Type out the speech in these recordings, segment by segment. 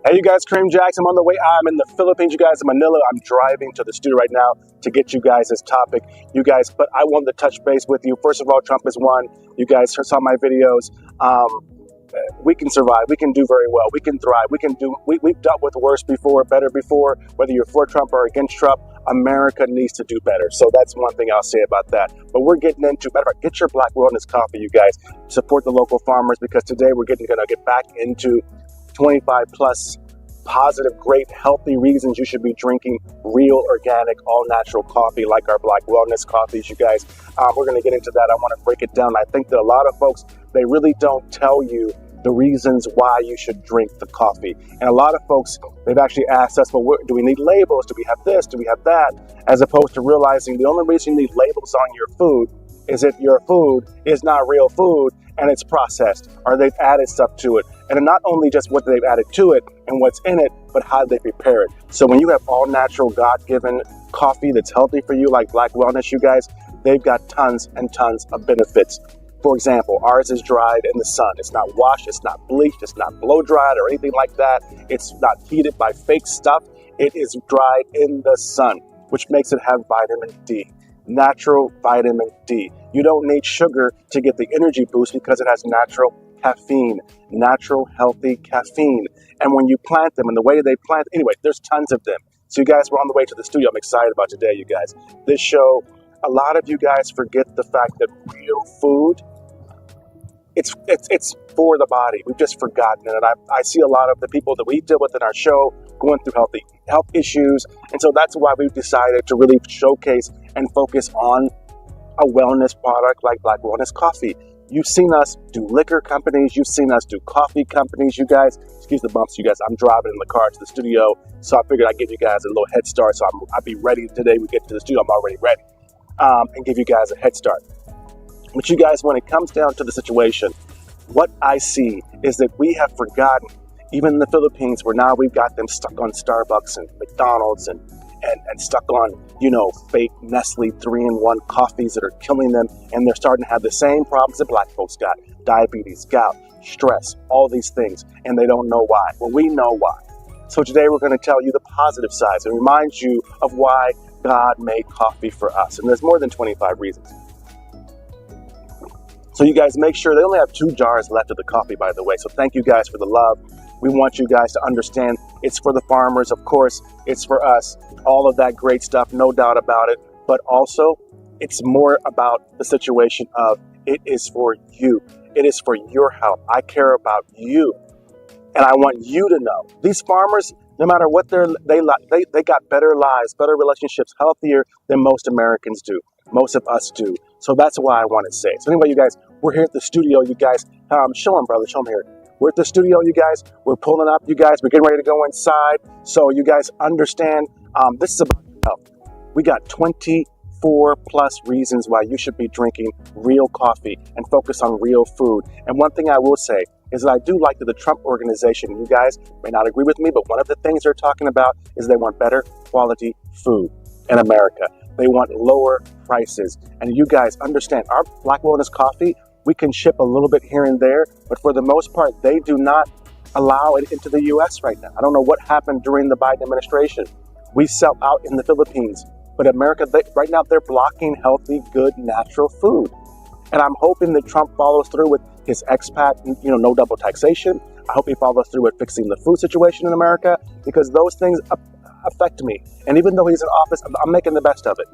Hey, you guys, Kareem Jackson. I'm on the way. I'm in the Philippines, you guys, in Manila. I'm driving to the studio right now to get you guys this topic, you guys. But I wanted to touch base with you. First of all, Trump has won. You guys saw my videos. We can survive. We can do very well. We can thrive. We've dealt with worse before, better before. Whether you're for Trump or against Trump, America needs to do better. So that's one thing I'll say about that. But we're getting into, matter of fact, get your Black Wellness coffee, you guys. Support the local farmers because today we're going to get back into 25 plus positive, great, healthy reasons you should be drinking real, organic, all natural coffee like our Black Wellness coffees, you guys. We're going to get into that. I want to break it down. I think that a lot of folks, they really don't tell you the reasons why you should drink the coffee. And a lot of folks, they've actually asked us, well, do we need labels? Do we have this? Do we have that? As opposed to realizing the only reason you need labels on your food is if your food is not real food and it's processed or they've added stuff to it. And not only just what they've added to it and what's in it, but how they prepare it. So when you have all natural, God-given coffee that's healthy for you, like Black Wellness, you guys, they've got tons and tons of benefits. For example, ours is dried in the sun. It's not washed, it's not bleached, it's not blow dried or anything like that. It's not heated by fake stuff. It is dried in the sun, which makes it have vitamin D. Natural vitamin D. You don't need sugar to get the energy boost because it has natural caffeine, natural healthy caffeine. And when you plant them and the way they plant, anyway, there's tons of them. So you guys, we're on the way to the studio. I'm excited about today, you guys. This show, a lot of you guys forget the fact that real food, it's for the body. We've just forgotten it. And I see a lot of the people that we deal with in our show going through health issues. And so that's why we've decided to really showcase and focus on a wellness product like Black Wellness Coffee. You've seen us do liquor companies. You've seen us do coffee companies, you guys. Excuse the bumps, you guys. I'm driving in the car to the studio, so I figured I'd give you guys a little head start. So I'll be ready today. We get to the studio, I'm already ready, and give you guys a head start. But you guys, when it comes down to the situation, what I see is that we have forgotten, even in the Philippines, where now we've got them stuck on Starbucks and McDonald's and stuck on, fake Nestle 3-in-1 coffees that are killing them. And they're starting to have the same problems that Black folks got: diabetes, gout, stress, all these things. And they don't know why. Well, we know why. So today we're going to tell you the positive sides and remind you of why God made coffee for us. And there's more than 25 reasons. So you guys, make sure they only have 2 jars left of the coffee, by the way. So thank you guys for the love. We want you guys to understand it's for the farmers, of course, it's for us, all of that great stuff, no doubt about it. But also, it's more about the situation of it is for you. It is for your health. I care about you. And I want you to know these farmers, no matter what they got better lives, better relationships, healthier than most Americans do. Most of us do. So that's why I want to say it. So anyway, you guys, we're here at the studio, you guys. Show them, brother. Show them here. We're at the studio, you guys. We're pulling up, you guys. We're getting ready to go inside. So you guys understand, this is about health. We got 24 plus reasons why you should be drinking real coffee and focus on real food. And one thing I will say is that I do like that the Trump organization, you guys may not agree with me, but one of the things they're talking about is they want better quality food in America. They want lower prices. And you guys understand, our Black Wellness Coffee, we can ship a little bit here and there, but for the most part, they do not allow it into the U.S. right now. I don't know what happened during the Biden administration. We sell out in the Philippines, but America, right now, they're blocking healthy, good, natural food. And I'm hoping that Trump follows through with his expat, no double taxation. I hope he follows through with fixing the food situation in America, because those things affect me. And even though he's in office, I'm making the best of it.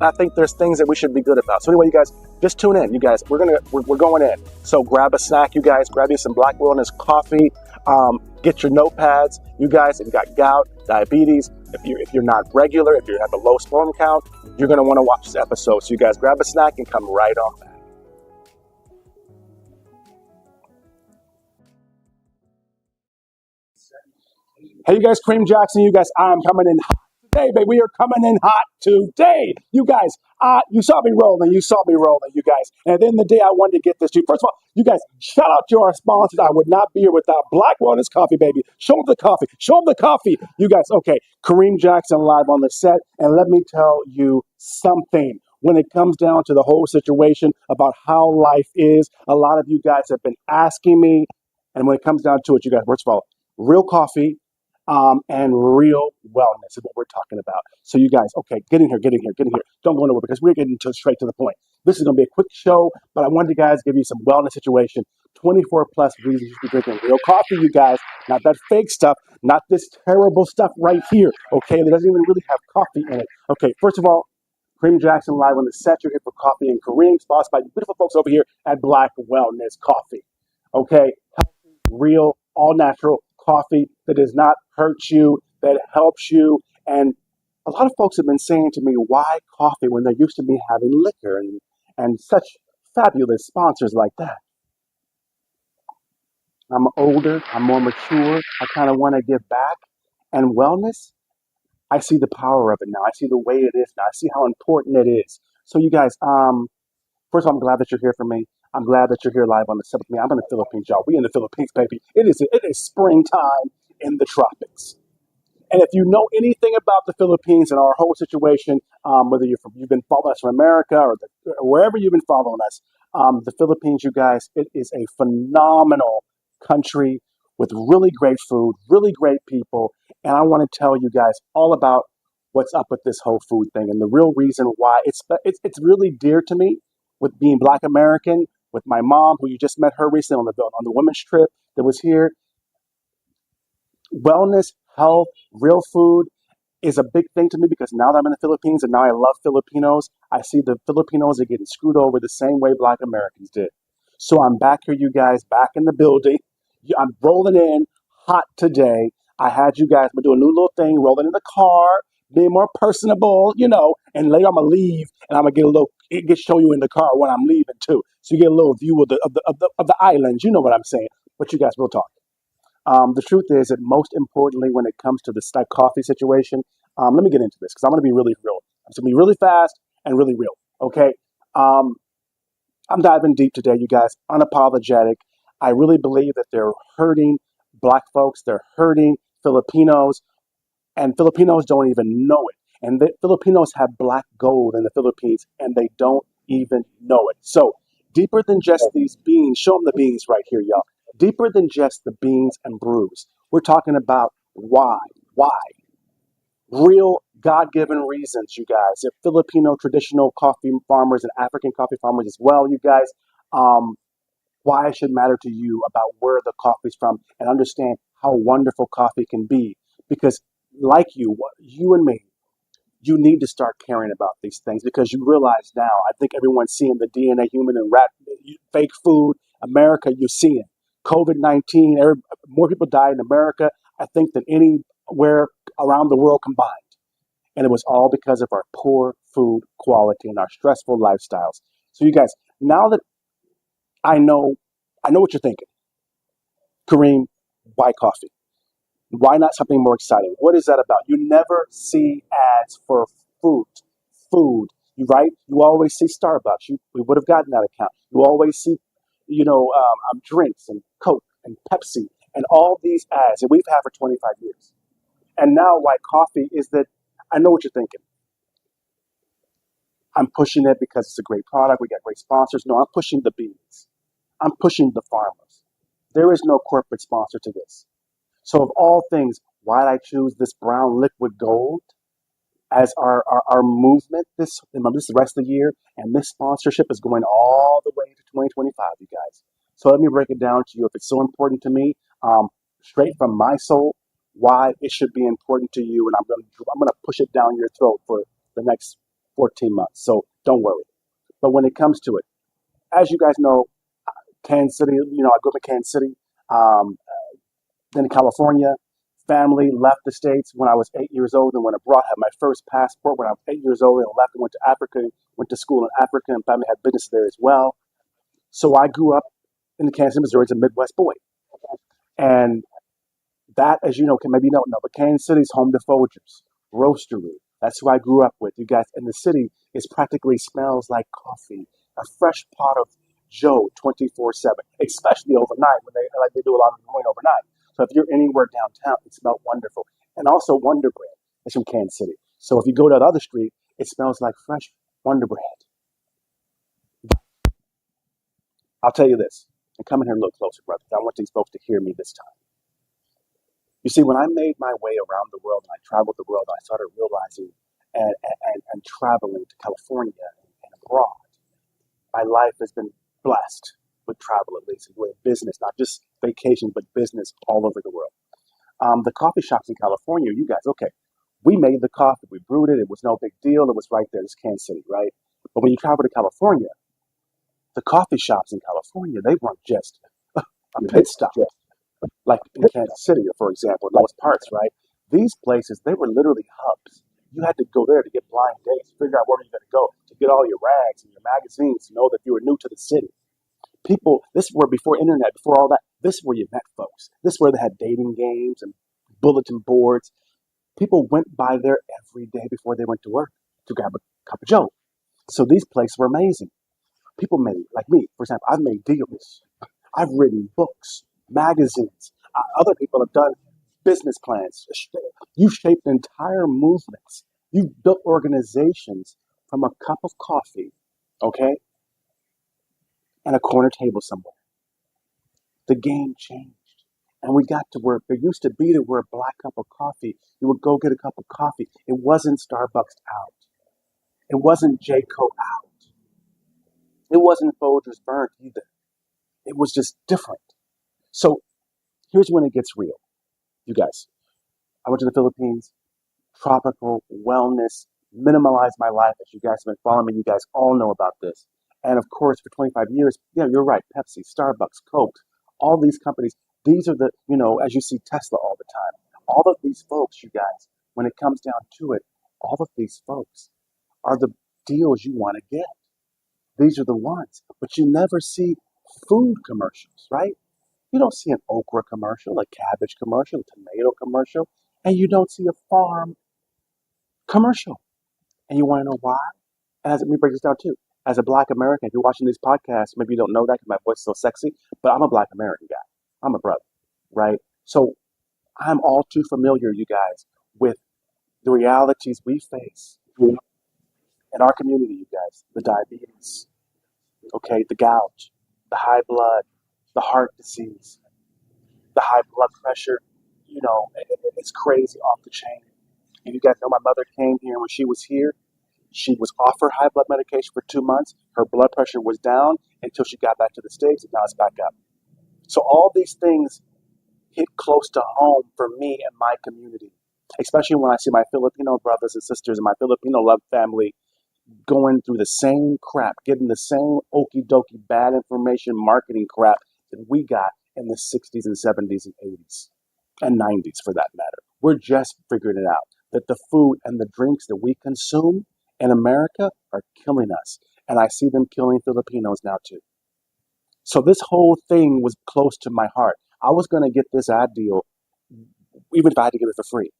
And I think there's things that we should be good about. So anyway, you guys, just tune in. You guys, we're going in. So grab a snack, you guys. Grab you some Black Wellness coffee. Get your notepads. You guys, if you got gout, diabetes, if you're not regular, if you have a low sperm count, you're going to want to watch this episode. So you guys, grab a snack and come right on back. Hey, you guys, Kareem Jackson, you guys, I'm coming in hot today, baby. We are coming in hot today. You guys, you saw me rolling, you guys. And at the end of the day, I wanted to get this to you. First of all, you guys, shout out to our sponsors. I would not be here without Black Wellness Coffee, baby. Show them the coffee. Show them the coffee. You guys, okay, Kareem Jackson live on the set. And let me tell you something. When it comes down to the whole situation about how life is, a lot of you guys have been asking me. And when it comes down to it, you guys, first of all, real coffee, and real wellness is what we're talking about. So you guys, okay, get in here, get in here, get in here. Don't go nowhere because we're getting to straight to the point. This is going to be a quick show, but I wanted to guys give you some wellness situation. 24 plus reasons you should be drinking real coffee, you guys, not that fake stuff, not this terrible stuff right here. Okay, that doesn't even really have coffee in it. Okay, first of all, Kareem Jackson live on the set. You're here for coffee and Kareem, sponsored by you beautiful folks over here at Black Wellness Coffee. Okay, real, all natural coffee that does not hurt you, that helps you. And a lot of folks have been saying to me, why coffee when they're used to me having liquor and such fabulous sponsors like that? I'm older, I'm more mature, I kind of want to give back. And wellness, I see the power of it now. I see the way it is now. I see how important it is. So you guys, first of all, I'm glad that you're here for me. I'm glad that you're here live on the set with me. I'm in the Philippines, y'all. We in the Philippines, baby. It is springtime in the tropics. And if you know anything about the Philippines and our whole situation, whether you've been following us from America or wherever you've been following us, the Philippines, you guys, it is a phenomenal country with really great food, really great people. And I want to tell you guys all about what's up with this whole food thing and the real reason why it's really dear to me with being Black American, with my mom, who you just met her recently on the women's trip that was here. Wellness, health, real food is a big thing to me because now that I'm in the Philippines and now I love Filipinos, I see the Filipinos are getting screwed over the same way Black Americans did. So I'm back here, you guys, back in the building. I'm rolling in hot today. I had you guys do a new little thing, rolling in the car, being more personable, and later I'm gonna leave and I'm gonna show you in the car when I'm leaving too. So you get a little view of the islands. You know what I'm saying. But you guys will talk. The truth is that most importantly, when it comes to this like coffee situation, let me get into this because I'm going to be really real. I'm going to be really fast and really real. Okay. Um, I'm diving deep today, you guys, unapologetic. I really believe that they're hurting Black folks. They're hurting Filipinos, and Filipinos don't even know it. And the Filipinos have black gold in the Philippines, and they don't even know it. So, deeper than just these beans, show them the beans right here, y'all. Deeper than just the beans and brews. We're talking about why. Why? Real God given reasons, you guys. If Filipino traditional coffee farmers and African coffee farmers as well, you guys, um, why it should matter to you about where the coffee's from and understand how wonderful coffee can be. Because, like you and me, you need to start caring about these things because you realize now, I think everyone's seeing the DNA human and rat, fake food. America, you're seeing COVID 19, more people died in America, I think, than anywhere around the world combined. And it was all because of our poor food quality and our stressful lifestyles. So, you guys, now that I know, I know what you're thinking. Kareem, why coffee? Why not something more exciting? What is that about? You never see ads for food. Food, right? You always see Starbucks. We would have gotten that account. You always see, drinks and Coke and Pepsi and all these ads that we've had for 25 years. And now, why coffee is that I know what you're thinking. I'm pushing it because it's a great product. We got great sponsors. No, I'm pushing the beans. I'm pushing the farmers. There is no corporate sponsor to this. So of all things, why did I choose this brown liquid gold as our movement this the rest of the year? And this sponsorship is going all the way to 2025, you guys. So let me break it down to you. If it's so important to me, straight from my soul, why it should be important to you, and I'm gonna push it down your throat for the next 14 months. So don't worry. But when it comes to it, as you guys know, Kansas City, I grew up in Kansas City. Um, then in California, family left the States when I was 8 years old and went abroad. Had my first passport when I was 8 years old and left and went to Africa, went to school in Africa, and family had business there as well. So I grew up in the Kansas City, Missouri as a Midwest boy. And that, as you know, maybe you don't know, but Kansas City's home to Folgers, Roastery. That's who I grew up with. You guys, in the city, it practically smells like coffee, a fresh pot of Joe 24/7, especially overnight when they do a lot of growing overnight. So if you're anywhere downtown, it smells wonderful. And also Wonder Bread is from Kansas City. So if you go to the other street, it smells like fresh Wonder Bread. I'll tell you this, and come in here a little closer, brother. I want these folks to hear me this time. You see, when I made my way around the world and I traveled the world, I started realizing and traveling to California and abroad. My life has been blessed with travel, at least, with business, not just vacation, but business all over the world. The coffee shops in California, you guys, okay, we made the coffee, we brewed it, it was no big deal, it was right there, it's Kansas City, right? But when you travel to California, the coffee shops in California, they weren't just a pit stop, like in Kansas City, for example, in those parts, right? These places, they were literally hubs. You had to go there to get blind dates, figure out where you're going to go, to get all your rags and your magazines, to know that you were new to the city. People, this is where before internet, before all that, this is where you met folks. This is where they had dating games and bulletin boards. People went by there every day before they went to work to grab a cup of joe. So these places were amazing. People made, like me, for example, I've made deals. I've written books, magazines. Other people have done business plans. You've shaped entire movements. You've built organizations from a cup of coffee, okay, and a corner table somewhere. The game changed. And we got to where there used to be to where a black cup of coffee, you would go get a cup of coffee. It wasn't Starbucks out. It wasn't Jayco out. It wasn't Folgers burnt either. It was just different. So here's when it gets real. You guys, I went to the Philippines, tropical wellness, minimalize my life. As you guys have been following me, you guys all know about this. And of course, for 25 years, yeah, you're right. Pepsi, Starbucks, Coke, all these companies, these are the, as you see Tesla all the time. All of these folks, you guys, when it comes down to it, all of these folks are the deals you want to get. These are the ones. But you never see food commercials, right? You don't see an okra commercial, a cabbage commercial, a tomato commercial, and you don't see a farm commercial. And you want to know why? And let me break this down too. As a black American, if you're watching these podcasts, maybe you don't know that because my voice is so sexy, but I'm a black American guy. I'm a brother, right? So I'm all too familiar, you guys, with the realities we face in our community, you guys. The diabetes, okay, the gout, the high blood, the heart disease, the high blood pressure, it's crazy off the chain. And you guys know my mother came here when she was here. She was off her high blood medication for 2 months. Her blood pressure was down until she got back to the States, and now it's back up. So all these things hit close to home for me and my community, especially when I see my Filipino brothers and sisters and my Filipino love family going through the same crap, getting the same okie dokie bad information marketing crap that we got in the 60s and 70s and 80s and 90s for that matter. We're just figuring it out that the food and the drinks that we consume in America are killing us. And I see them killing Filipinos now too. So this whole thing was close to my heart. I was going to get this ad deal even if I had to get it for free.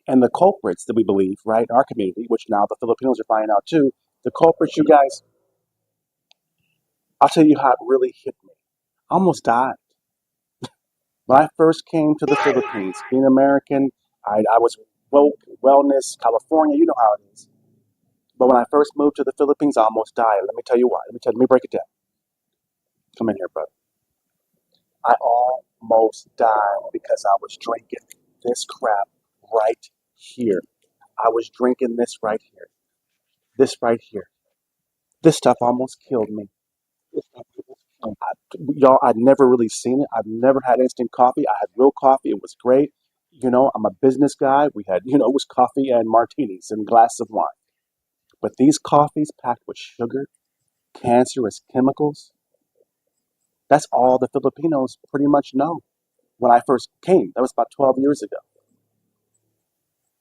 And the culprits that we believe, right, in our community, which now the Filipinos are finding out too, the culprits, you guys, I'll tell you how it really hit me. I almost died. When I first came to the Philippines, being American, I was woke, wellness, California, you know how it is. But when I first moved to the Philippines, I almost died. Let me tell you why. Let me break it down. Come in here, brother. I almost died because I was drinking this crap right here. I was drinking this right here. This right here. This stuff almost killed me. Y'all, I'd never really seen it. I've never had instant coffee. I had real coffee. It was great. I'm a business guy. We had, it was coffee and martinis and a glass of wine. But these coffees packed with sugar, cancerous chemicals, that's all the Filipinos pretty much know. When I first came, that was about 12 years ago.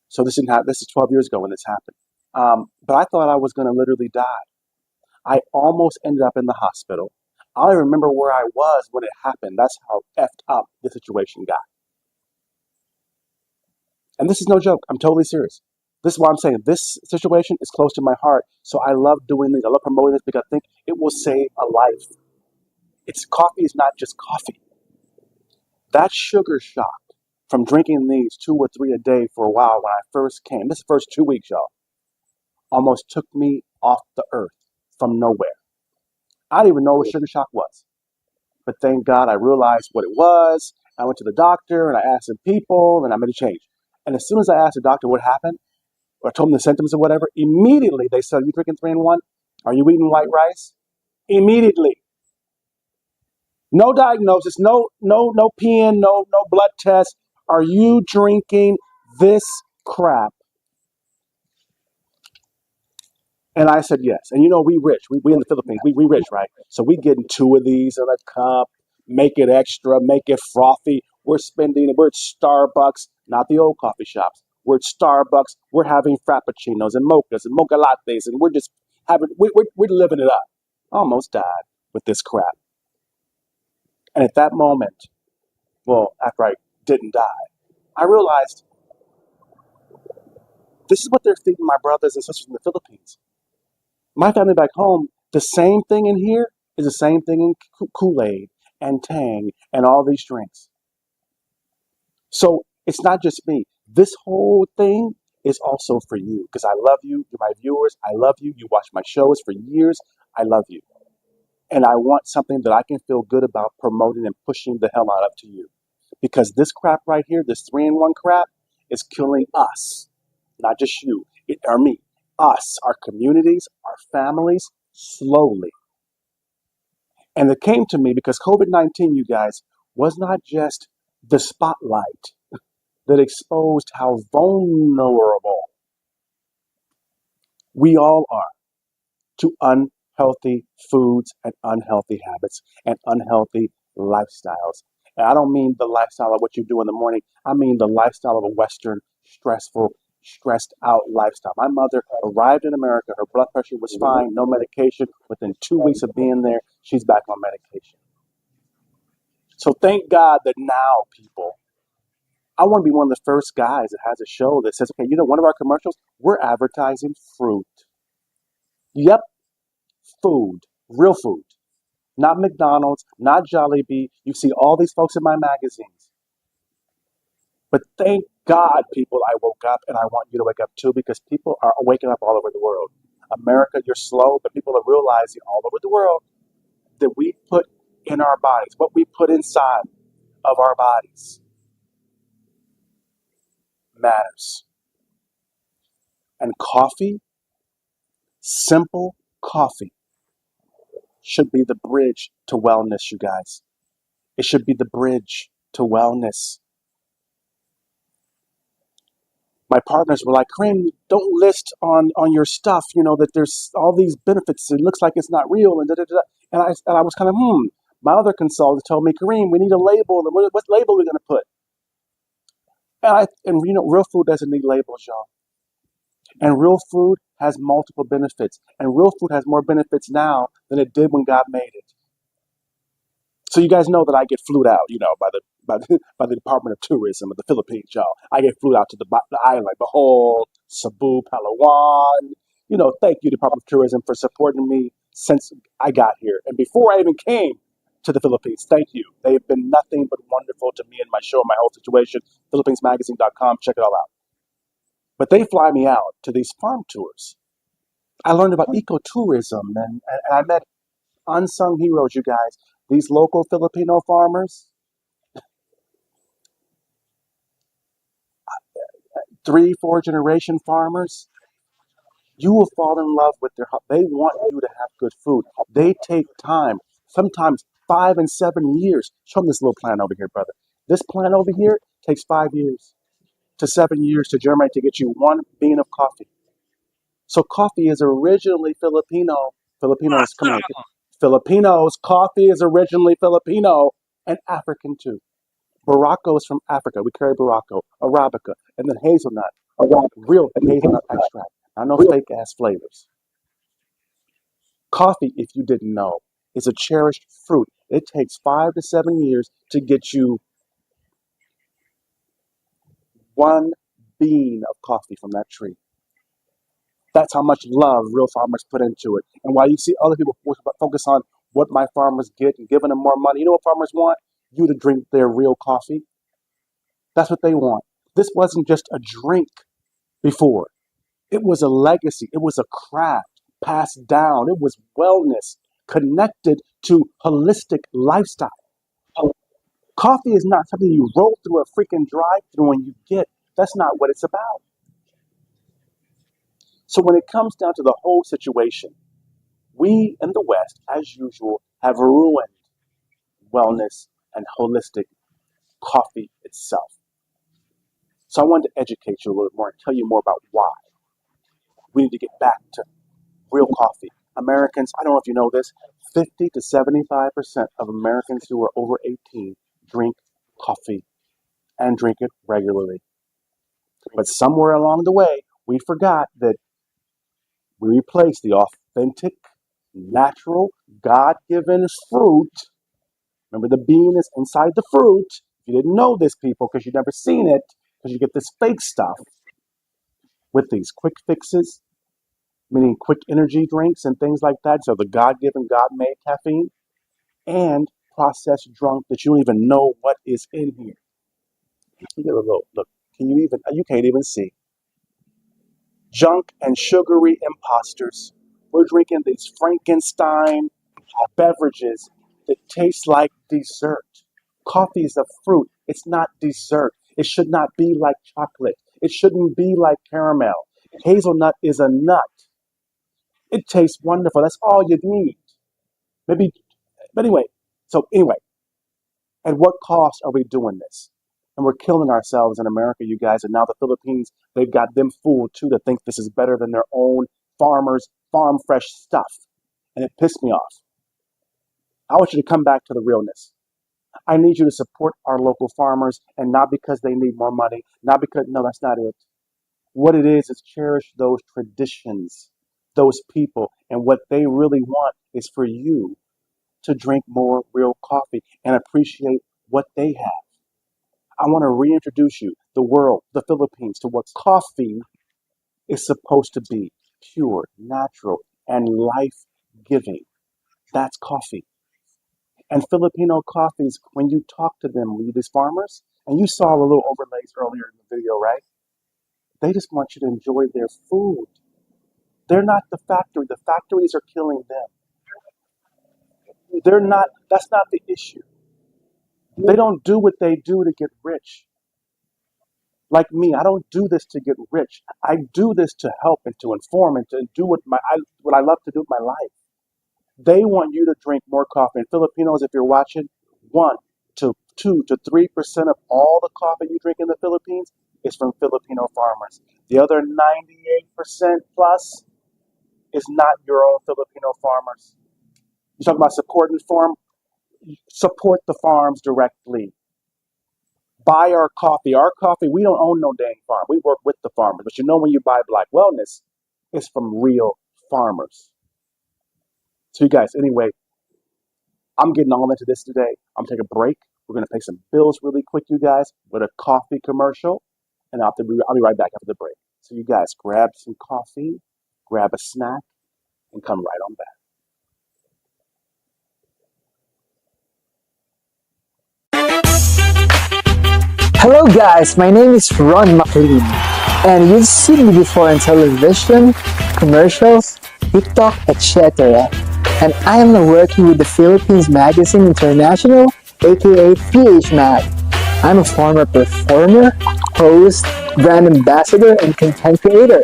So this is 12 years ago when this happened. But I thought I was going to literally die. I almost ended up in the hospital. I don't remember where I was when it happened. That's how effed up the situation got. And this is no joke. I'm totally serious. This is why I'm saying this situation is close to my heart. So I love doing this. I love promoting this because I think it will save a life. Coffee is not just coffee. That sugar shock from drinking these 2 or 3 a day for a while when I first came, this first 2 weeks, y'all, almost took me off the earth from nowhere. I didn't even know what sugar shock was. But thank God I realized what it was, I went to the doctor and I asked some people and I made a change. And as soon as I asked the doctor what happened, or told them the symptoms or whatever, immediately they said, "Are you drinking 3-in-1? Are you eating white rice?" Immediately. No diagnosis, no peeing, no blood test. Are you drinking this crap? And I said yes. And you know, we rich. We in the Philippines, we rich, right? So we getting 2 of these in a cup, make it extra, make it frothy. We're at Starbucks, not the old coffee shops. We're at Starbucks. We're having frappuccinos and mochas and mocha lattes, and we're just we're living it up. Almost died with this crap. And at that moment, well, after I didn't die, I realized this is what they're feeding my brothers and sisters in the Philippines. My family back home, the same thing in here is the same thing in Kool-Aid and Tang and all these drinks. So it's not just me. This whole thing is also for you because I love you. You're my viewers. I love you. You watch my shows for years. I love you. And I want something that I can feel good about promoting and pushing the hell out of to you. Because this crap right here, this 3-in-1 crap, is killing us. Not just you, or me. Us, our communities, our families, slowly. And it came to me because COVID-19, you guys, was not just the spotlight that exposed how vulnerable we all are to unhealthy foods and unhealthy habits and unhealthy lifestyles. And I don't mean the lifestyle of what you do in the morning. I mean the lifestyle of a Western, stressful, stressed out lifestyle. My mother arrived in America. Her blood pressure was fine, no medication. Within 2 weeks of being there, she's back on medication. So thank God that now, people, I want to be one of the first guys that has a show that says, okay, you know, one of our commercials, we're advertising fruit. Yep, food, real food. Not McDonald's, not Jollibee. You see all these folks in my magazines. But thank God, people, I woke up, and I want you to wake up too, because people are waking up all over the world. America, you're slow, but people are realizing all over the world that we put in our bodies, what we put inside of our bodies matters. And coffee, simple coffee, should be the bridge to wellness, you guys. It should be the bridge to wellness. My partners were like, Kareem, don't list on your stuff, you know, that there's all these benefits. It looks like it's not real. And da, da, da. And I was kind of, My other consultant told me, Kareem, we need a label. What label are we going to put? And you know, real food doesn't need labels, y'all. And real food has multiple benefits. And real food has more benefits now than it did when God made it. So you guys know that I get flued out, you know, by the Department of Tourism of the Philippines, y'all. I get flued out to the island, like Bohol, Cebu, Palawan. You know, thank you, Department of Tourism, for supporting me since I got here. And before I even came to the Philippines, thank you. They've been nothing but wonderful to me and my show, my whole situation. PhilippinesMagazine.com, check it all out. But they fly me out to these farm tours. I learned about ecotourism, and I met unsung heroes, you guys. These local Filipino farmers, 3, 4 generation farmers, you will fall in love with they want you to have good food. They take time, sometimes 5 and 7 years. Show them this little plant over here, brother. This plant over here takes 5 years to 7 years to germinate to get you one bean of coffee. So coffee is originally Filipino. Filipinos, come here. Filipinos, coffee is originally Filipino and African too. Baracco is from Africa. We carry Baracco, Arabica, and then hazelnut, real hazelnut extract. I know fake ass flavors. Coffee, if you didn't know, is a cherished fruit. It takes 5 to 7 years to get you one bean of coffee from that tree. That's how much love real farmers put into it. And while you see other people focus on what my farmers get and giving them more money, you know what farmers want? You to drink their real coffee. That's what they want. This wasn't just a drink before. It was a legacy. It was a craft passed down. It was wellness connected to holistic lifestyle. Coffee is not something you roll through a freaking drive-through and you get. That's not what it's about. So when it comes down to the whole situation, we in the West, as usual, have ruined wellness and holistic coffee itself. So I wanted to educate you a little more and tell you more about why we need to get back to real coffee. Americans, I don't know if you know this, 50 to 75% of Americans who are over 18 drink coffee and drink it regularly. But somewhere along the way, we forgot that we replaced the authentic, natural, God-given fruit. Remember, the bean is inside the fruit. If you didn't know this, people, because you've never seen it, because you get this fake stuff with these quick fixes, meaning quick energy drinks and things like that. So the God-given, God-made caffeine and processed drunk that you don't even know what is in here. You get a little look. You can't even see. Junk and sugary imposters. We're drinking these Frankenstein beverages that taste like dessert. Coffee is a fruit. It's not dessert. It should not be like chocolate. It shouldn't be like caramel. Hazelnut is a nut. It tastes wonderful. That's all you need. Maybe, but anyway, at what cost are we doing this? And we're killing ourselves in America, you guys. And now the Philippines, they've got them fooled too to think this is better than their own farmers' farm fresh stuff. And it pissed me off. I want you to come back to the realness. I need you to support our local farmers, and not because they need more money, not because, no, that's not it. What it is cherish those traditions, those people, and what they really want is for you to drink more real coffee and appreciate what they have. I want to reintroduce you, the world, the Philippines, to what coffee is supposed to be: pure, natural, and life-giving. That's coffee. And Filipino coffees, when you talk to them, these farmers, and you saw the little overlays earlier in the video, right? They just want you to enjoy their food. They're not the factory. The factories are killing them. That's not the issue. They don't do what they do to get rich. Like me, I don't do this to get rich. I do this to help and to inform and to do what I love to do with my life. They want you to drink more coffee. And Filipinos, if you're watching, 1 to 2 to 3% of all the coffee you drink in the Philippines is from Filipino farmers. The other 98% plus is not your own Filipino farmers. You talk about supporting farm, support the farms directly. Buy our coffee. Our coffee, we don't own no dang farm. We work with the farmers. But you know, when you buy Black Wellness, it's from real farmers. So you guys, anyway, I'm getting all into this today. I'm taking a break. We're going to pay some bills really quick, you guys, with a coffee commercial. And I'll be right back after the break. So you guys, grab some coffee, grab a snack, and come right on back. Hello guys, my name is Ron McLean, and you've seen me before on television, commercials, TikTok, etc. And I am now working with the Philippines Magazine International, aka PH Mag. I'm a former performer, host, brand ambassador, and content creator.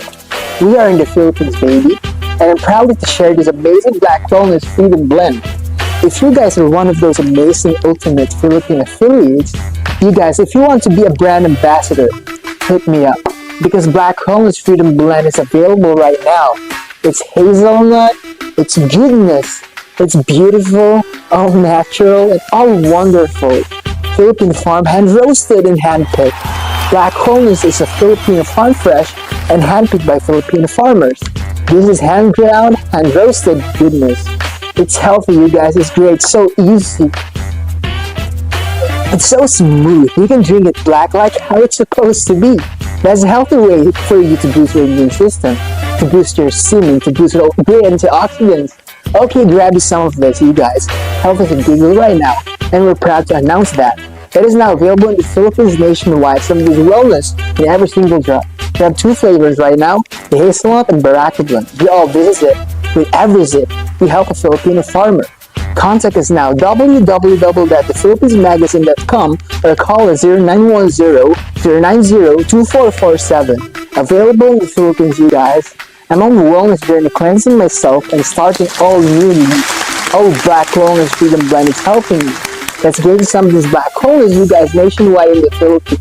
We are in the Philippines, baby, and I'm proud to share this amazing Black Wellness Freedom Blend. If you guys are one of those amazing ultimate Philippine affiliates, you guys, if you want to be a brand ambassador, hit me up, because Black Wellness Freedom Blend is available right now. It's hazelnut, it's goodness, it's beautiful, all natural, and all wonderful. Philippine farm, hand roasted and hand picked. Black Wellness is a Filipino farm fresh and hand picked by Filipino farmers. This is hand ground, hand roasted goodness. It's healthy, you guys. It's great. So easy. It's so smooth. You can drink it black like how it's supposed to be. That's a healthy way for you to boost your immune system, to boost your semen, to boost your great antioxidants. Okay, grab you some of this, you guys. Health is a giggle right now, and we're proud to announce that. It is now available in the Philippines nationwide, some of this wellness in every single drop. We have 2 flavors right now, the hazelnut and Baraka blend. We all visit it with every zip. We help a Filipino farmer. Contact us now www.thephilippinesmagazine.com or call us 0910-090-2447. Available in the Philippines, you guys. I'm on the wellness journey cleansing myself and starting all new me. Oh, Black Wellness Freedom Blend is helping me. Let's give some of this Black Wellness, you guys, nationwide in the Philippines.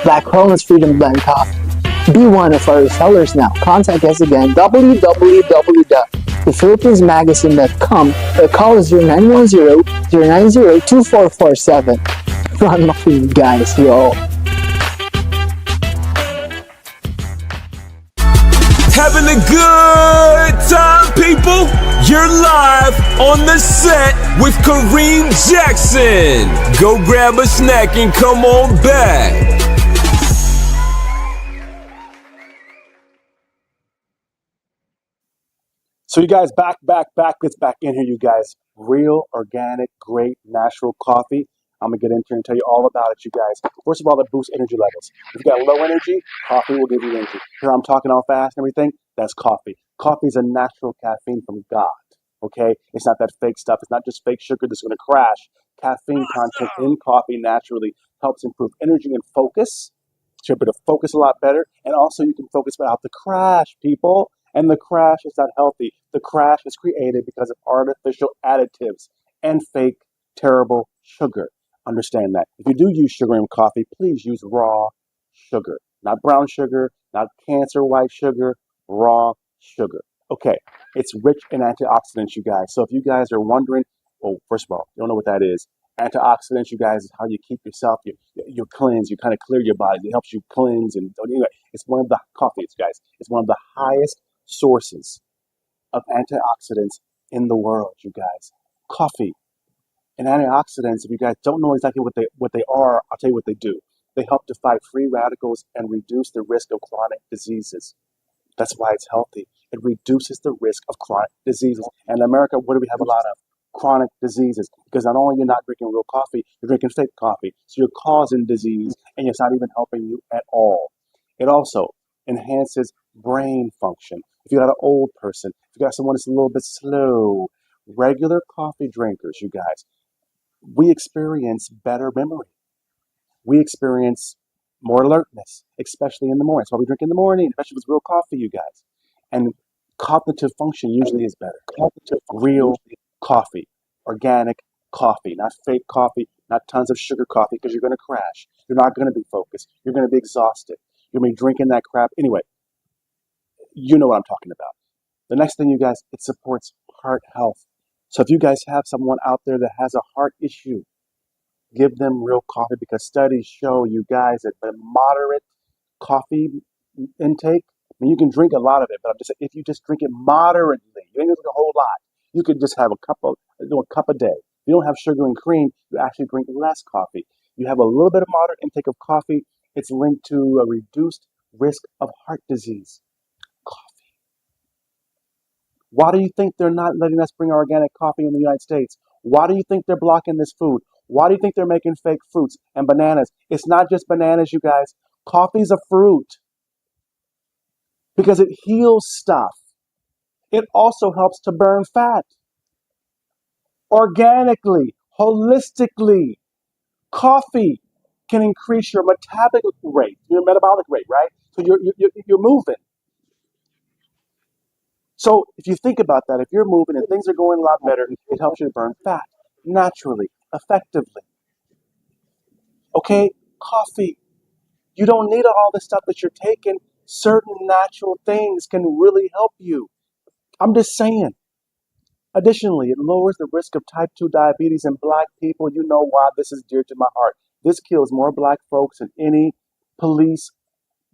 Black Wellness Freedom Blend Coffee. Be one of our sellers now. Contact us again, www.thephilippinesmagazine.com or call us 0910-090-2447. Ron McLean, guys, yo. Having a good time, people? You're live on the set with Kareem Jackson. Go grab a snack and come on back. So you guys, let's back in here, you guys. Real, organic, great, natural coffee. I'm gonna get into here and tell you all about it, you guys. First of all, it boosts energy levels. If you got low energy, coffee will give you energy. Here I'm talking all fast and everything, that's coffee. Coffee is a natural caffeine from God, okay? It's not that fake stuff. It's not just fake sugar that's gonna crash. Caffeine content in coffee naturally helps improve energy and focus. So you're able to focus a lot better, and also you can focus without the crash, people. And the crash is not healthy. The crash is created because of artificial additives and fake, terrible sugar. Understand that. If you do use sugar in coffee, please use raw sugar. Not brown sugar, not cancer white sugar, raw sugar. Okay, it's rich in antioxidants, you guys. So if you guys are wondering, well, first of all, you don't know what that is. Antioxidants, you guys, is how you keep yourself, you cleanse, you kind of clear your body. It helps you cleanse. And anyway, it's one of the coffees, guys. It's one of the highest sources of antioxidants in the world, you guys. Coffee and antioxidants, if you guys don't know exactly what they are, I'll tell you what they do. They help to fight free radicals and reduce the risk of chronic diseases. That's why it's healthy. It reduces the risk of chronic diseases. And in America, what do we have a lot of? Chronic diseases. Because not only you're not drinking real coffee, you're drinking fake coffee. So you're causing disease and it's not even helping you at all. It also enhances brain function. If you got an old person, if you got someone that's a little bit slow, regular coffee drinkers, you guys, we experience better memory. We experience more alertness, especially in the morning. That's why we drink in the morning, especially if it's real coffee, you guys. And cognitive function usually is better. Real coffee, organic coffee, not fake coffee, not tons of sugar coffee, because you're going to crash. You're not going to be focused. You're going to be exhausted. You're going to be drinking that crap. Anyway, you know what I'm talking about. The next thing, you guys, it supports heart health. So if you guys have someone out there that has a heart issue, give them real coffee, because studies show, you guys, that the moderate coffee intake, I mean, you can drink a lot of it, but I'm just saying, if you just drink it moderately, you ain't gonna drink a whole lot. You could just have a cup a day. If you don't have sugar and cream, you actually drink less coffee. You have a little bit of moderate intake of coffee, it's linked to a reduced risk of heart disease. Coffee. Why do you think they're not letting us bring organic coffee in the United States? Why do you think they're blocking this food? Why do you think they're making fake fruits and bananas? It's not just bananas, you guys. Coffee's a fruit because it heals stuff. It also helps to burn fat organically, holistically. Coffee can increase your metabolic rate, right? So you're moving. So if you think about that, if you're moving and things are going a lot better, it helps you to burn fat naturally, effectively. Okay, coffee. You don't need all the stuff that you're taking. Certain natural things can really help you. I'm just saying. Additionally, it lowers the risk of type 2 diabetes in black people. You know why this is dear to my heart. This kills more black folks than any police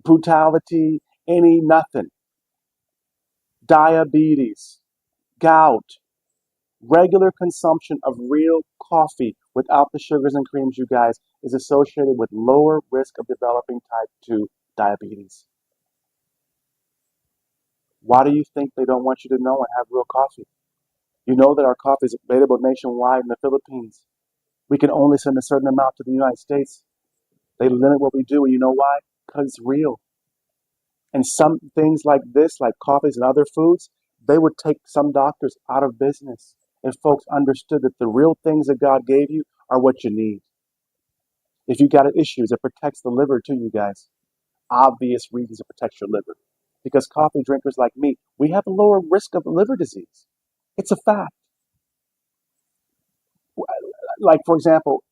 brutality, any nothing. Diabetes, gout, regular consumption of real coffee without the sugars and creams, you guys, is associated with lower risk of developing type 2 diabetes. Why do you think they don't want you to know and have real coffee? You know that our coffee is available nationwide in the Philippines. We can only send a certain amount to the United States. They limit what we do, and you know why? Because it's real. And some things like this, like coffees and other foods, they would take some doctors out of business if folks understood that the real things that God gave you are what you need. If you got issues, it protects the liver too, you guys. Obvious reasons it protects your liver. Because coffee drinkers like me, we have a lower risk of liver disease. It's a fact. Like, for example,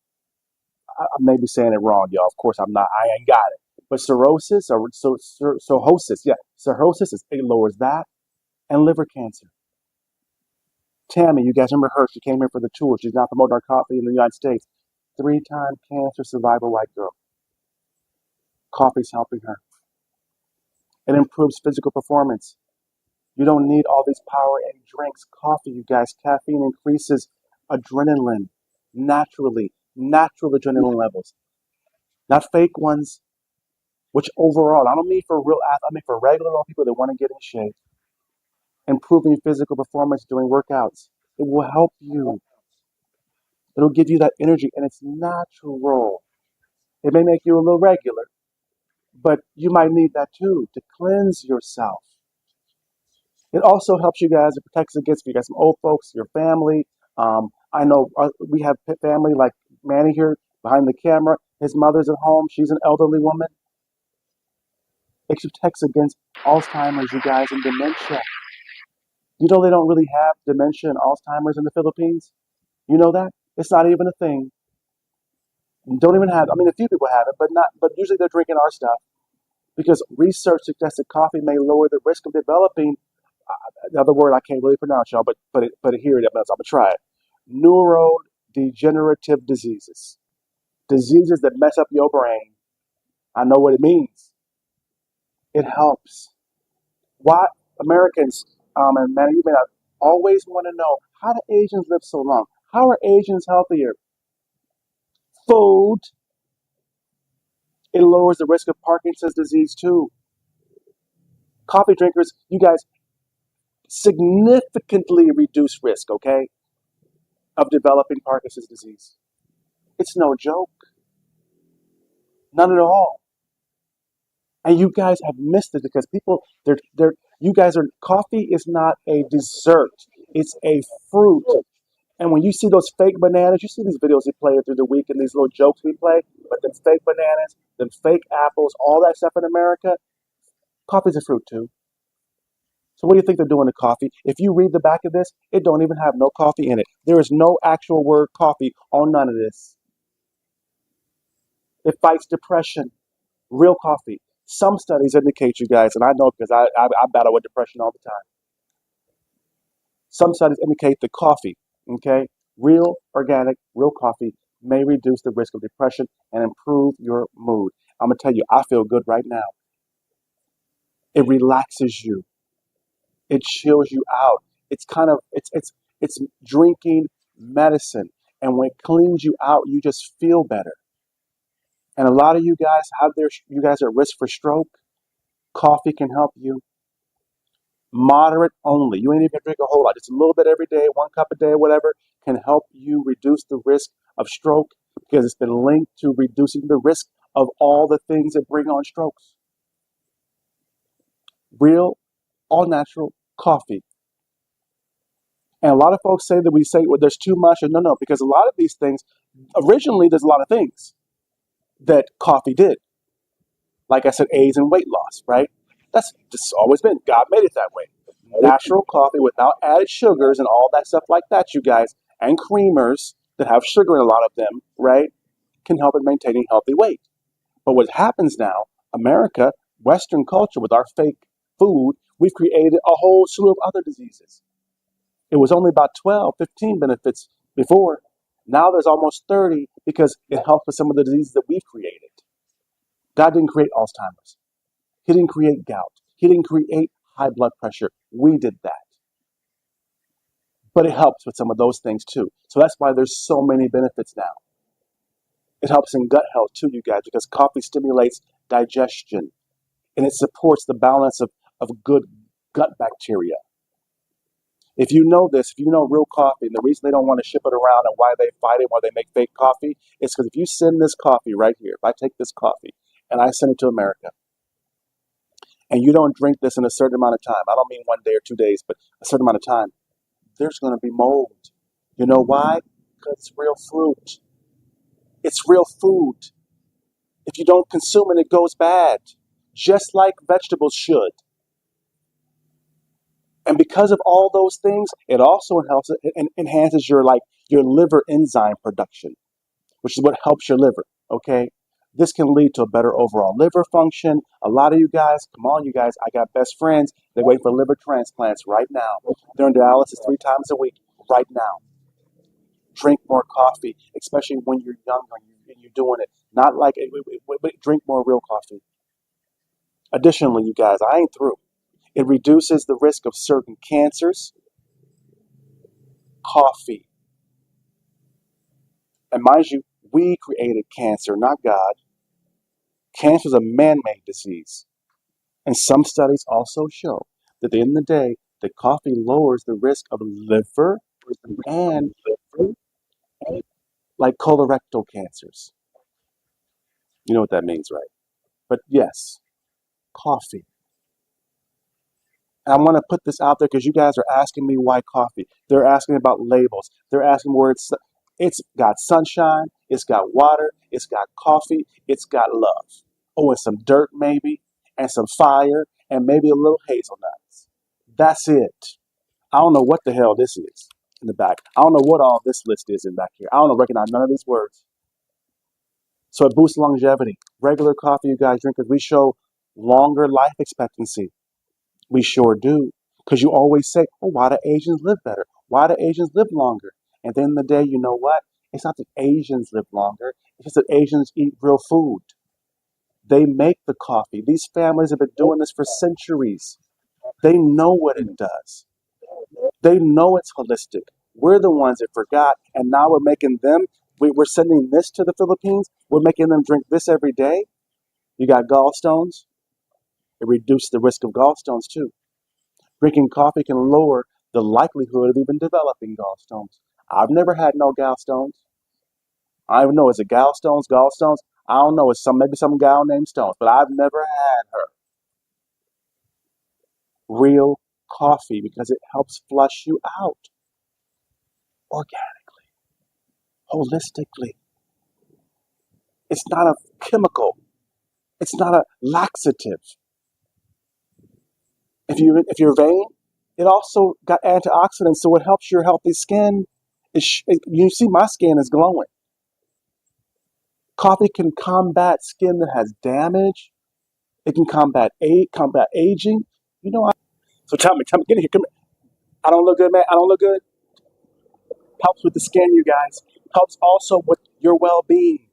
I may be saying it wrong, y'all. Of course, I'm not. I ain't got it. But cirrhosis or cirrhosis, yeah, cirrhosis, it lowers that and liver cancer. Tammy, you guys remember her? She came here for the tour. She's now promoting our coffee in the United States. 3-time cancer survivor white girl. Coffee's helping her. It improves physical performance. You don't need all these power and drinks. Coffee, you guys, caffeine increases adrenaline naturally, natural adrenaline levels, not fake ones. Which overall, I don't mean for real athletes, I mean for regular old people that want to get in shape. Improving physical performance during workouts. It will help you. It'll give you that energy, and it's natural. It may make you a little regular, but you might need that too to cleanse yourself. It also helps you guys. It protects against you guys, some old folks, your family. I know we have family like Manny here behind the camera. His mother's at home. She's an elderly woman. It protects against Alzheimer's, you guys, and dementia. You know they don't really have dementia and Alzheimer's in the Philippines? You know that? It's not even a thing. Don't even have, I mean, a few people have it, but usually they're drinking our stuff because research suggests that coffee may lower the risk of developing, another word I can't really pronounce, y'all, but here it is. I'm going to try it. Neurodegenerative diseases. Diseases that mess up your brain. I know what it means. It helps. Why Americans, and man, you may not always want to know, how do Asians live so long? How are Asians healthier? Food. It lowers the risk of Parkinson's disease too. Coffee drinkers, you guys, significantly reduce risk, okay, of developing Parkinson's disease. It's no joke. None at all. And you guys have missed it because people, you guys are, coffee is not a dessert. It's a fruit. And when you see those fake bananas, you see these videos we play through the week and these little jokes we play, but them fake bananas, them fake apples, all that stuff in America, coffee's a fruit too. So what do you think they're doing to coffee? If you read the back of this, it don't even have no coffee in it. There is no actual word coffee on none of this. It fights depression. Real coffee. Some studies indicate, you guys, and I know because I battle with depression all the time. Some studies indicate that coffee, okay, real organic, real coffee may reduce the risk of depression and improve your mood. I'm gonna tell you, I feel good right now. It relaxes you. It chills you out. It's kind of it's drinking medicine, and when it cleans you out, you just feel better. And a lot of you guys you guys are at risk for stroke. Coffee can help you. Moderate only. You ain't even drink a whole lot. Just a little bit every day, 1 cup a day, whatever, can help you reduce the risk of stroke because it's been linked to reducing the risk of all the things that bring on strokes. Real, all natural coffee. And a lot of folks say that we say, well, there's too much. And no, because a lot of these things, originally, there's a lot of things that coffee did. Like I said, aids and weight loss, right? That's just always been. God made it that way. Natural coffee without added sugars and all that stuff like that, you guys, and creamers that have sugar in a lot of them, right, can help in maintaining healthy weight. But what happens now, America, Western culture, with our fake food, we've created a whole slew of other diseases. It was only about 12, 15 benefits before. Now there's almost 30 because it helps with some of the diseases that we've created. God didn't create Alzheimer's. He didn't create gout. He didn't create high blood pressure. We did that. But it helps with some of those things too. So that's why there's so many benefits now. It helps in gut health too, you guys, because coffee stimulates digestion and it supports the balance of good gut bacteria. If you know this, if you know real coffee, and the reason they don't want to ship it around and why they fight it, why they make fake coffee, is because if you send this coffee right here, if I take this coffee and I send it to America, and you don't drink this in a certain amount of time, I don't mean 1 day or 2 days, but a certain amount of time, there's going to be mold. You know why? Because it's real fruit. It's real food. If you don't consume it, it goes bad, just like vegetables should. And because of all those things, it also enhances your liver enzyme production, which is what helps your liver. Okay, this can lead to a better overall liver function. A lot of you guys, come on, you guys, I got best friends. They're waiting for liver transplants right now. They're in dialysis 3 times a week right now. Drink more coffee, especially when you're younger and you're doing it. Not like drink more real coffee. Additionally, you guys, I ain't through. It reduces the risk of certain cancers. Coffee. And mind you, we created cancer, not God. Cancer is a man-made disease. And some studies also show that at the end of the day, that coffee lowers the risk of liver and like colorectal cancers. You know what that means, right? But yes, coffee. And I want to put this out there because you guys are asking me why coffee. They're asking about labels. They're asking where it's got sunshine, it's got water, it's got coffee, it's got love. Oh, and some dirt maybe, and some fire, and maybe a little hazelnuts. That's it. I don't know what the hell this is in the back. I don't know what all this list is in back here. I don't recognize none of these words. So it boosts longevity. Regular coffee you guys drink because we show longer life expectancy. We sure do. Because you always say, oh, why do Asians live better? Why do Asians live longer? And then in the day, you know what? It's not that Asians live longer. It's just that Asians eat real food. They make the coffee. These families have been doing this for centuries. They know what it does. They know it's holistic. We're the ones that forgot. And now we're making them, we're sending this to the Philippines. We're making them drink this every day. You got gallstones. It reduces the risk of gallstones too. Drinking coffee can lower the likelihood of even developing gallstones. I've never had no gallstones. I don't know. Is it gallstones, gallstones? I don't know. It's maybe some gal named Stones, but I've never had her. Real coffee because it helps flush you out organically, holistically. It's not a chemical. It's not a laxative. If you're vain, it also got antioxidants, so it helps your healthy skin. You see, my skin is glowing. Coffee can combat skin that has damage. It can combat aging. You know, so tell me, get in here. Come here. I don't look good, man. I don't look good. Helps with the skin, you guys. Helps also with your well-being.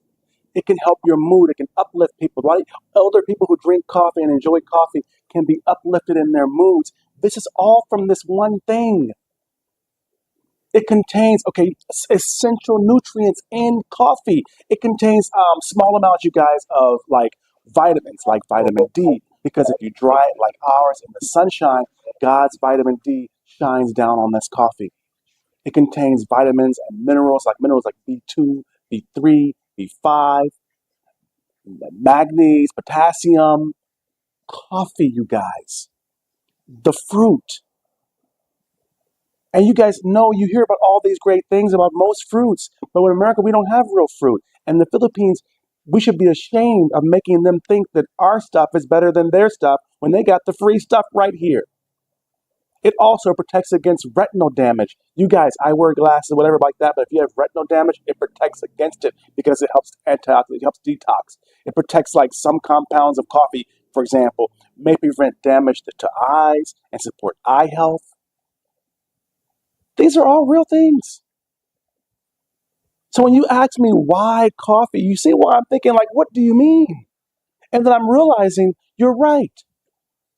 It can help your mood. It can uplift people. Right? Elder people who drink coffee and enjoy coffee can be uplifted in their moods. This is all from this one thing. It contains, okay, essential nutrients in coffee. It contains small amounts, you guys, of like vitamins, like vitamin D. Because if you dry it like ours in the sunshine, God's vitamin D shines down on this coffee. It contains vitamins and minerals like B2, B3, B5, manganese, potassium. Coffee, you guys. The fruit. And you guys know, you hear about all these great things about most fruits, but in America, we don't have real fruit. And the Philippines, we should be ashamed of making them think that our stuff is better than their stuff when they got the free stuff right here. It also protects against retinal damage. You guys, I wear glasses, whatever like that, but if you have retinal damage, it protects against it because it helps antioxidant, it helps detox. It protects like some compounds of coffee, for example, may prevent damage to eyes and support eye health. These are all real things. So when you ask me why coffee, you see why I'm thinking like, what do you mean? And then I'm realizing you're right.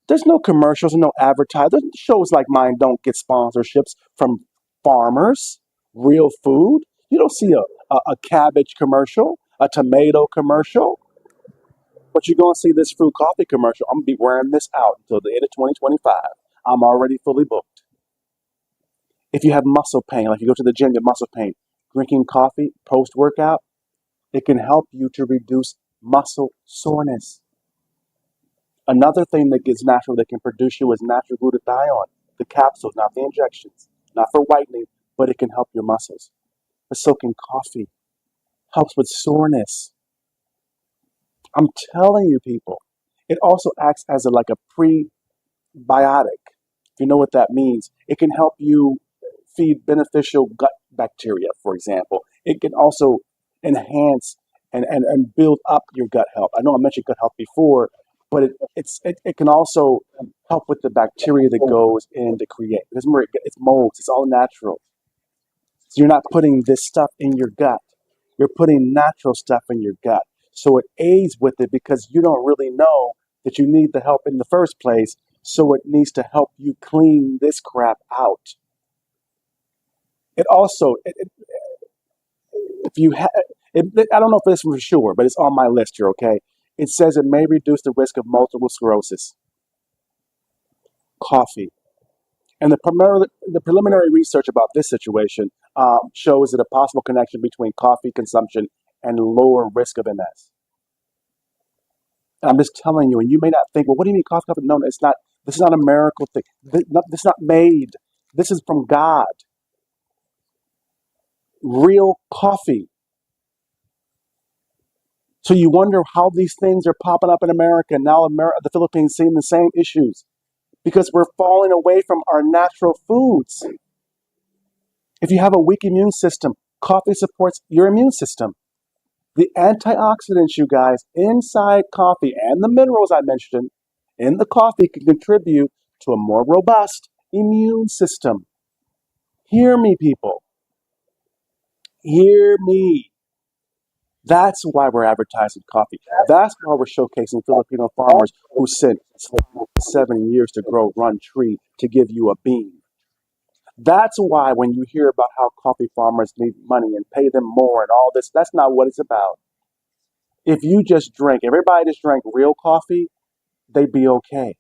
There's no commercials and no advertising. Shows like mine don't get sponsorships from farmers, real food. You don't see a cabbage commercial, a tomato commercial, but you're going to see this fruit coffee commercial. I'm going to be wearing this out until the end of 2025. I'm already fully booked. If you have muscle pain, like you go to the gym, you have muscle pain, drinking coffee post-workout, it can help you to reduce muscle soreness. Another thing that gets natural that can produce you is natural glutathione, the capsules, not the injections, not for whitening, but it can help your muscles. The soaking coffee helps with soreness. I'm telling you, people. It also acts as like a prebiotic. If you know what that means, it can help you feed beneficial gut bacteria, for example. It can also enhance and build up your gut health. I know I mentioned gut health before, but it can also help with the bacteria that goes in to create. It's molds. It's all natural. So you're not putting this stuff in your gut. You're putting natural stuff in your gut. So it aids with it because you don't really know that you need the help in the first place. So it needs to help you clean this crap out. It also, if you have, I don't know if it's for sure, but it's on my list here, okay? It says it may reduce the risk of multiple sclerosis. Coffee. And the preliminary research about this situation shows that a possible connection between coffee consumption and lower risk of MS. And I'm just telling you, and you may not think, well, what do you mean coffee? No, it's not. This is not a miracle thing. This is not made. This is from God. Real coffee. So you wonder how these things are popping up in America. Now the Philippines seeing the same issues because we're falling away from our natural foods. If you have a weak immune system, coffee supports your immune system. The antioxidants, you guys, inside coffee and the minerals I mentioned in the coffee can contribute to a more robust immune system. Hear me, people. Hear me. That's why we're advertising coffee. That's why we're showcasing Filipino farmers who sent 7 years to grow one tree to give you a bean. That's why when you hear about how coffee farmers need money and pay them more and all this, that's not what it's about. If everybody just drank real coffee, they'd be okay.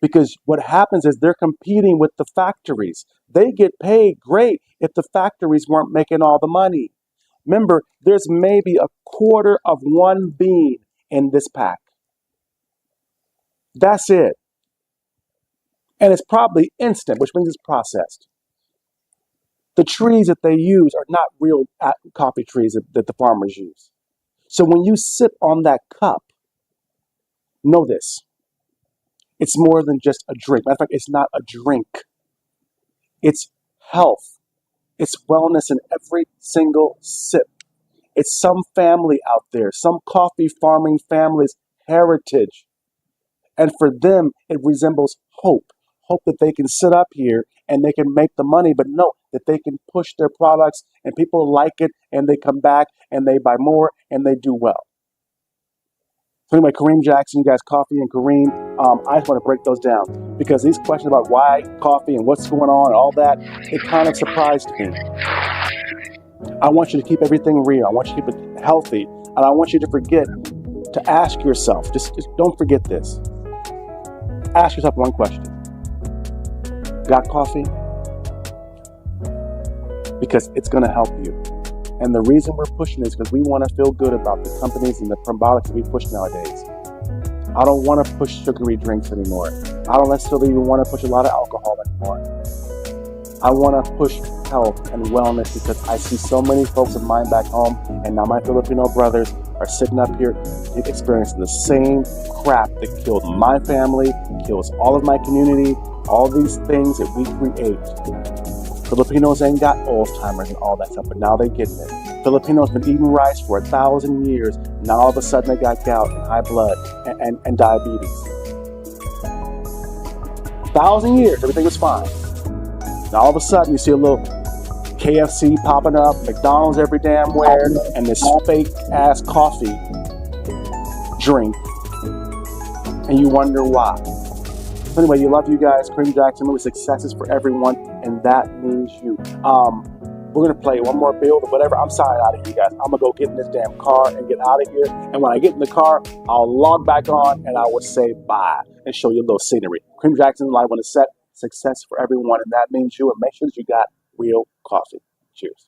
Because what happens is they're competing with the factories. They get paid great if the factories weren't making all the money. Remember, there's maybe a quarter of one bean in this pack. That's it. And it's probably instant, which means it's processed. The trees that they use are not real coffee trees that the farmers use. So when you sip on that cup, know this. It's more than just a drink. Matter of fact, it's not a drink. It's health. It's wellness in every single sip. It's some family out there, some coffee farming family's heritage. And for them, it resembles hope. Hope that they can sit up here and they can make the money, but know that they can push their products and people like it and they come back and they buy more and they do well. So anyway, Kareem Jackson, you guys, Coffee and Kareem, I just want to break those down because these questions about why coffee and what's going on and all that, it kind of surprised me. I want you to keep everything real. I want you to keep it healthy. And I want you to forget to ask yourself, just don't forget this. Ask yourself one question. Got coffee? Because it's going to help you. And the reason we're pushing is because we want to feel good about the companies and the probiotics that we push nowadays. I don't want to push sugary drinks anymore. I don't necessarily even want to push a lot of alcohol anymore. I want to push health and wellness because I see so many folks of mine back home, and now my Filipino brothers are sitting up here experiencing the same crap that killed my family, kills all of my community, all these things that we create. Filipinos ain't got Alzheimer's and all that stuff, but now they're getting it. Filipinos been eating rice for 1,000 years. Now all of a sudden they got gout and high blood and diabetes. 1,000 years, everything was fine. Now all of a sudden you see a little KFC popping up, McDonald's every damn where, and this fake ass coffee drink, and you wonder why. So anyway, love you guys. Kareem Jackson, movie successes for everyone, and that means you. We're gonna play one more build or whatever. I'm signing out of here, guys. I'm gonna go get in this damn car and get out of here. And when I get in the car, I'll log back on and I will say bye and show you a little scenery. Kareem Jackson live on the set. Success for everyone, and that means you. And make sure that you got real coffee. Cheers.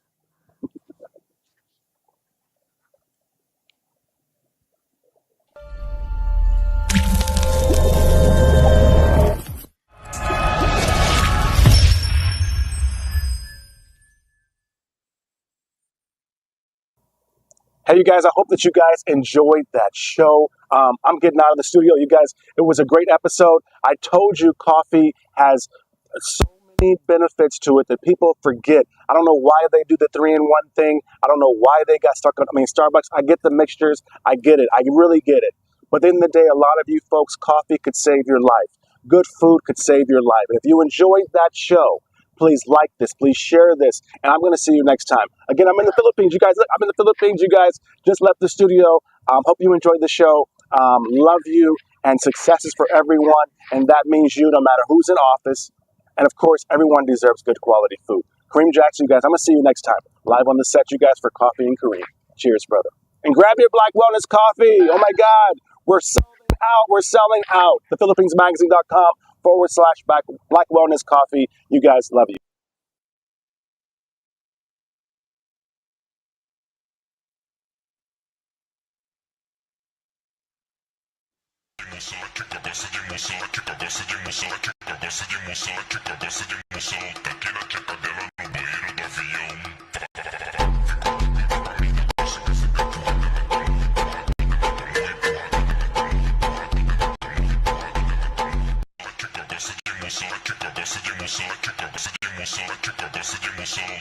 Hey, you guys, I hope that you guys enjoyed that show. I'm getting out of the studio. You guys, it was a great episode. I told you coffee has so many benefits to it that people forget. I don't know why they do the 3-in-1 thing. I don't know why they got stuck on, Starbucks. I get the mixtures. I get it. I really get it. But at the end of the day, a lot of you folks, coffee could save your life. Good food could save your life. And if you enjoyed that show, please like this, please share this, and I'm going to see you next time. Again, I'm in the Philippines. You guys, look, I'm in the Philippines. You guys just left the studio. Hope you enjoyed the show. Love you, and successes for everyone, and that means you, no matter who's in office. And of course, everyone deserves good quality food. Kareem Jackson, you guys, I'm going to see you next time. Live on the set, you guys, for Coffee and Kareem. Cheers, brother. And grab your Black Wellness coffee. Oh my God, we're selling out. We're selling out. thephilippinesmagazine.com/Black Wellness Coffee. You guys, love you.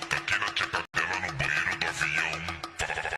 Tá aqui na tia Cadela no banheiro do avião.